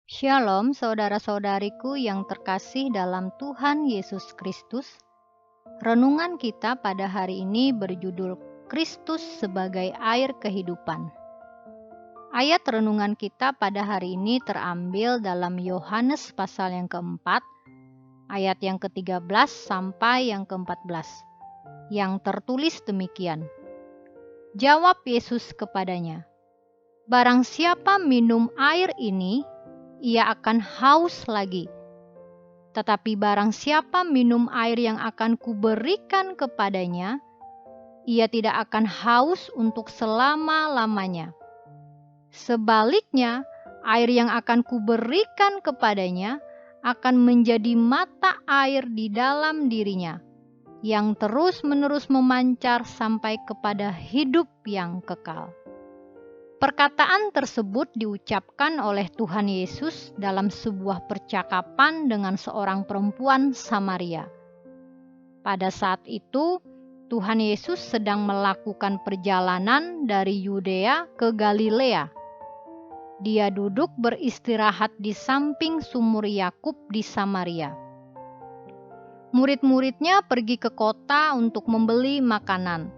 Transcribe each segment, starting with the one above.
Shalom saudara-saudariku yang terkasih dalam Tuhan Yesus Kristus. Renungan kita pada hari ini berjudul Kristus sebagai air kehidupan. Ayat renungan kita pada hari ini terambil dalam Yohanes pasal yang keempat, ayat yang ke-13 sampai yang ke-14, yang tertulis demikian. Jawab Yesus kepadanya, "Barang siapa minum air ini, ia akan haus lagi. Tetapi barang siapa minum air yang akan kuberikan kepadanya, ia tidak akan haus untuk selama-lamanya. Sebaliknya, air yang akan kuberikan kepadanya akan menjadi mata air di dalam dirinya, yang terus-menerus memancar sampai kepada hidup yang kekal." Perkataan tersebut diucapkan oleh Tuhan Yesus dalam sebuah percakapan dengan seorang perempuan Samaria. Pada saat itu, Tuhan Yesus sedang melakukan perjalanan dari Yudea ke Galilea. Dia duduk beristirahat di samping sumur Yakub di Samaria. Murid-muridnya pergi ke kota untuk membeli makanan.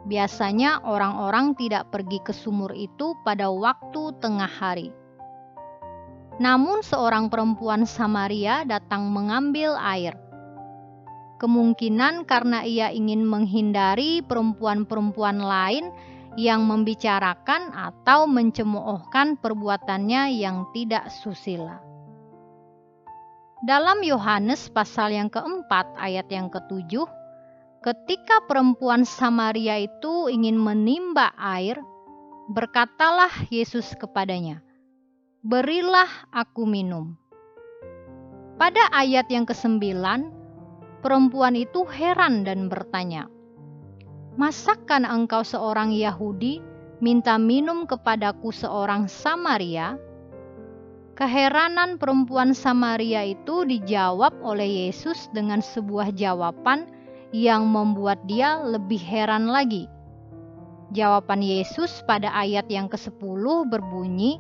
Biasanya orang-orang tidak pergi ke sumur itu pada waktu tengah hari. Namun seorang perempuan Samaria datang mengambil air. Kemungkinan karena ia ingin menghindari perempuan-perempuan lain yang membicarakan atau mencemoohkan perbuatannya yang tidak susila. Dalam Yohanes pasal yang keempat ayat yang ketujuh, ketika perempuan Samaria itu ingin menimba air, berkatalah Yesus kepadanya, "Berilah aku minum." Pada ayat yang ke-9, perempuan itu heran dan bertanya, "Masakan engkau seorang Yahudi minta minum kepadaku seorang Samaria?" Keheranan perempuan Samaria itu dijawab oleh Yesus dengan sebuah jawaban yang membuat dia lebih heran lagi. Jawaban Yesus pada ayat yang ke-10 berbunyi,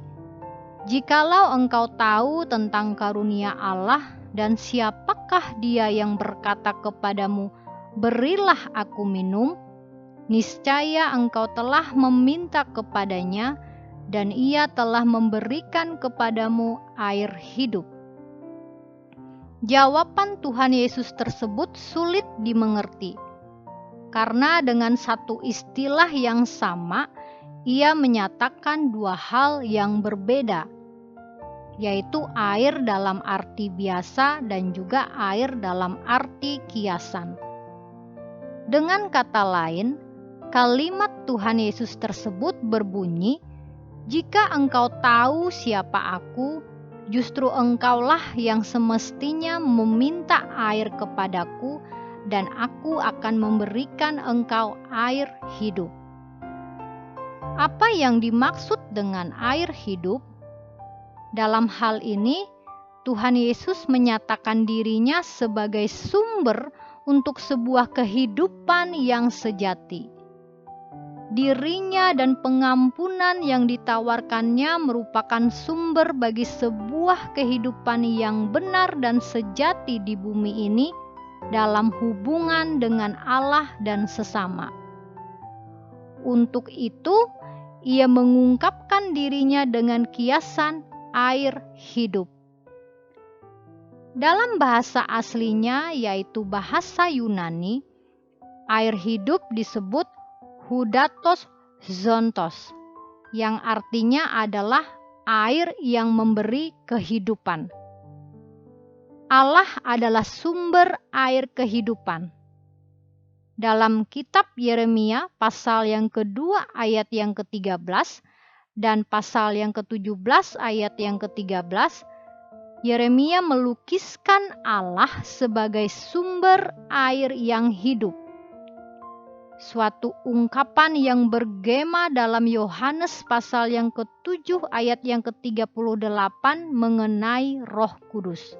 "Jikalau engkau tahu tentang karunia Allah dan siapakah dia yang berkata kepadamu, 'Berilah aku minum,' niscaya engkau telah meminta kepadanya dan ia telah memberikan kepadamu air hidup." Jawaban Tuhan Yesus tersebut sulit dimengerti, karena dengan satu istilah yang sama, ia menyatakan dua hal yang berbeda, yaitu air dalam arti biasa dan juga air dalam arti kiasan. Dengan kata lain, kalimat Tuhan Yesus tersebut berbunyi, "Jika engkau tahu siapa aku, justru engkaulah yang semestinya meminta air kepadaku, dan aku akan memberikan engkau air hidup." Apa yang dimaksud dengan air hidup? Dalam hal ini, Tuhan Yesus menyatakan dirinya sebagai sumber untuk sebuah kehidupan yang sejati. Dirinya dan pengampunan yang ditawarkannya merupakan sumber bagi sebuah kehidupan yang benar dan sejati di bumi ini dalam hubungan dengan Allah dan sesama. Untuk itu, ia mengungkapkan dirinya dengan kiasan air hidup. Dalam bahasa aslinya, yaitu bahasa Yunani, air hidup disebut hudatos zontos, yang artinya adalah air yang memberi kehidupan. Allah adalah sumber air kehidupan. Dalam kitab Yeremia pasal yang kedua ayat yang ke-13 dan pasal yang ke-17 ayat yang ke-13, Yeremia melukiskan Allah sebagai sumber air yang hidup. Suatu ungkapan yang bergema dalam Yohanes pasal yang ke-7 ayat yang ke-38 mengenai Roh Kudus.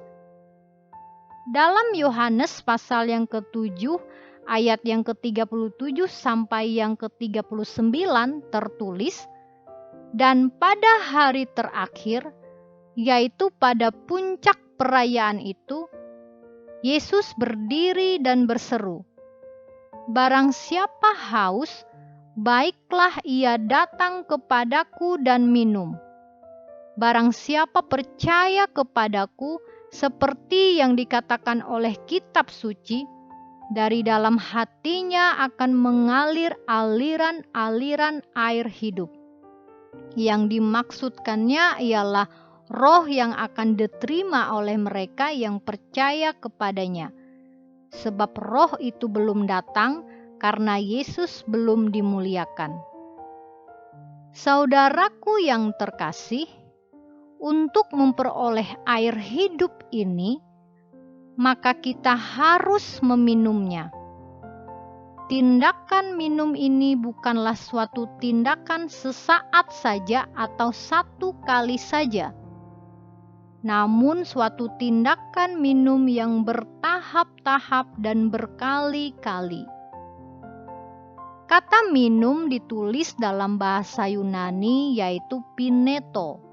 Dalam Yohanes pasal yang ke-7 ayat yang ke-37 sampai yang ke-39 tertulis, "Dan pada hari terakhir yaitu pada puncak perayaan itu, Yesus berdiri dan berseru, "Barang siapa haus, baiklah ia datang kepadaku dan minum. Barang siapa percaya kepadaku, seperti yang dikatakan oleh kitab suci, dari dalam hatinya akan mengalir aliran-aliran air hidup." Yang dimaksudkannya ialah Roh yang akan diterima oleh mereka yang percaya kepadanya. Sebab Roh itu belum datang karena Yesus belum dimuliakan. Saudaraku yang terkasih, untuk memperoleh air hidup ini, maka kita harus meminumnya. Tindakan minum ini bukanlah suatu tindakan sesaat saja atau satu kali saja, namun suatu tindakan minum yang bertahap-tahap dan berkali-kali. Kata minum ditulis dalam bahasa Yunani yaitu pineto,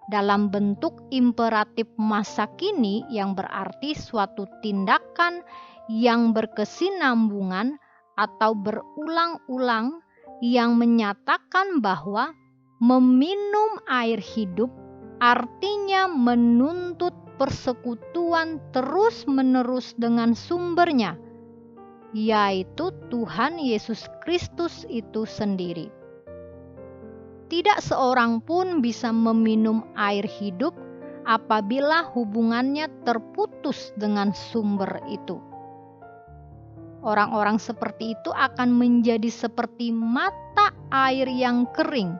dalam bentuk imperatif masa kini yang berarti suatu tindakan yang berkesinambungan atau berulang-ulang yang menyatakan bahwa meminum air hidup artinya menuntut persekutuan terus-menerus dengan sumbernya, yaitu Tuhan Yesus Kristus itu sendiri. Tidak seorang pun bisa meminum air hidup apabila hubungannya terputus dengan sumber itu. Orang-orang seperti itu akan menjadi seperti mata air yang kering,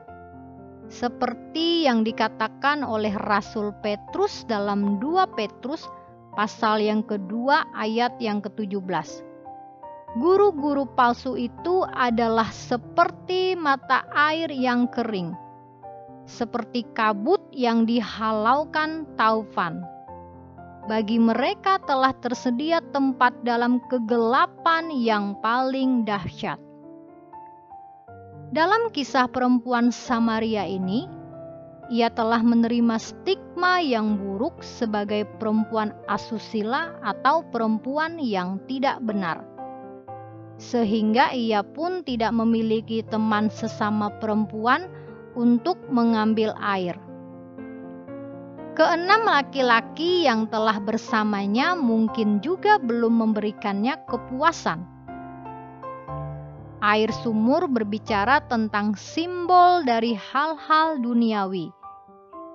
seperti yang dikatakan oleh Rasul Petrus dalam 2 Petrus pasal yang kedua ayat yang ke-17. Guru-guru palsu itu adalah seperti mata air yang kering, seperti kabut yang dihalaukan taufan. Bagi mereka telah tersedia tempat dalam kegelapan yang paling dahsyat. Dalam kisah perempuan Samaria ini, ia telah menerima stigma yang buruk sebagai perempuan asusila atau perempuan yang tidak benar. Sehingga ia pun tidak memiliki teman sesama perempuan untuk mengambil air. Keenam laki-laki yang telah bersamanya mungkin juga belum memberikannya kepuasan. Air sumur berbicara tentang simbol dari hal-hal duniawi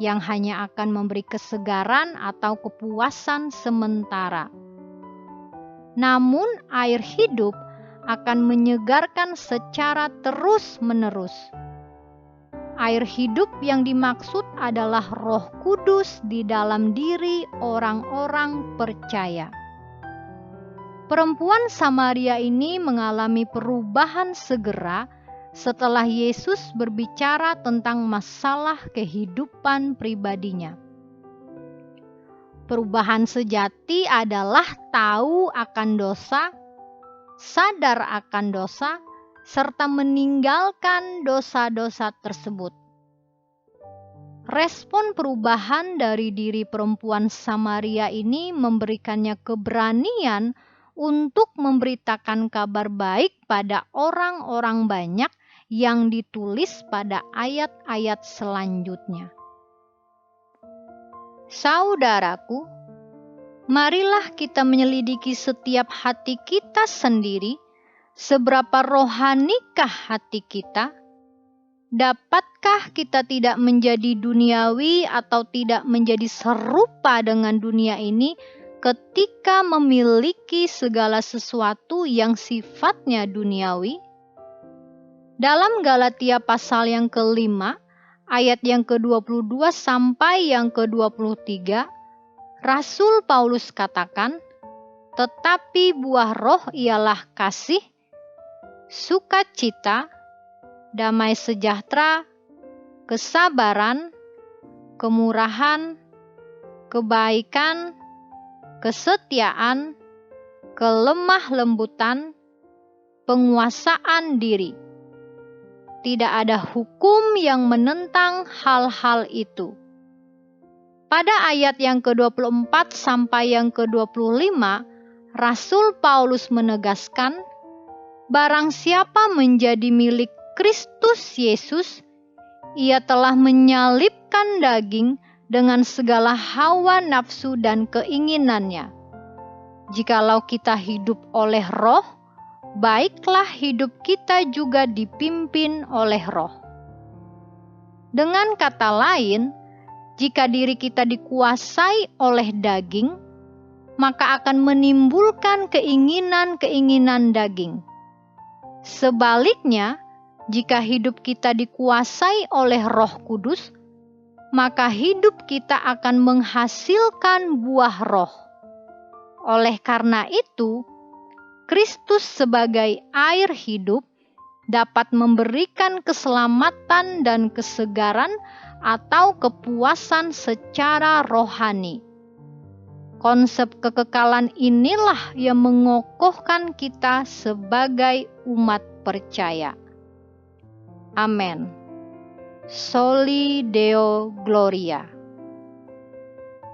yang hanya akan memberi kesegaran atau kepuasan sementara. Namun air hidup akan menyegarkan secara terus-menerus. Air hidup yang dimaksud adalah Roh Kudus di dalam diri orang-orang percaya. Perempuan Samaria ini mengalami perubahan segera setelah Yesus berbicara tentang masalah kehidupan pribadinya. Perubahan sejati adalah tahu akan dosa, sadar akan dosa, serta meninggalkan dosa-dosa tersebut. Respon perubahan dari diri perempuan Samaria ini memberikannya keberanian untuk memberitakan kabar baik pada orang-orang banyak yang ditulis pada ayat-ayat selanjutnya. Saudaraku, marilah kita menyelidiki setiap hati kita sendiri. Seberapa rohanikah hati kita? Dapatkah kita tidak menjadi duniawi atau tidak menjadi serupa dengan dunia ini ketika memiliki segala sesuatu yang sifatnya duniawi? Dalam Galatia pasal yang ke-5, ayat yang ke-22 sampai yang ke-23, Rasul Paulus katakan, "Tetapi buah roh ialah kasih, sukacita, damai sejahtera, kesabaran, kemurahan, kebaikan, kesetiaan, kelemah lembutan, penguasaan diri. Tidak ada hukum yang menentang hal-hal itu. Pada ayat yang ke-24 sampai yang ke-25, Rasul Paulus menegaskan, barang siapa menjadi milik Kristus Yesus, ia telah menyalibkan daging dengan segala hawa nafsu dan keinginannya. Jikalau kita hidup oleh Roh, baiklah hidup kita juga dipimpin oleh Roh. Dengan kata lain, jika diri kita dikuasai oleh daging, maka akan menimbulkan keinginan-keinginan daging. Sebaliknya, jika hidup kita dikuasai oleh Roh Kudus, maka hidup kita akan menghasilkan buah Roh. Oleh karena itu, Kristus sebagai air hidup dapat memberikan keselamatan dan kesegaran atau kepuasan secara rohani. Konsep kekekalan inilah yang mengokohkan kita sebagai umat percaya. Amin. Soli Deo Gloria.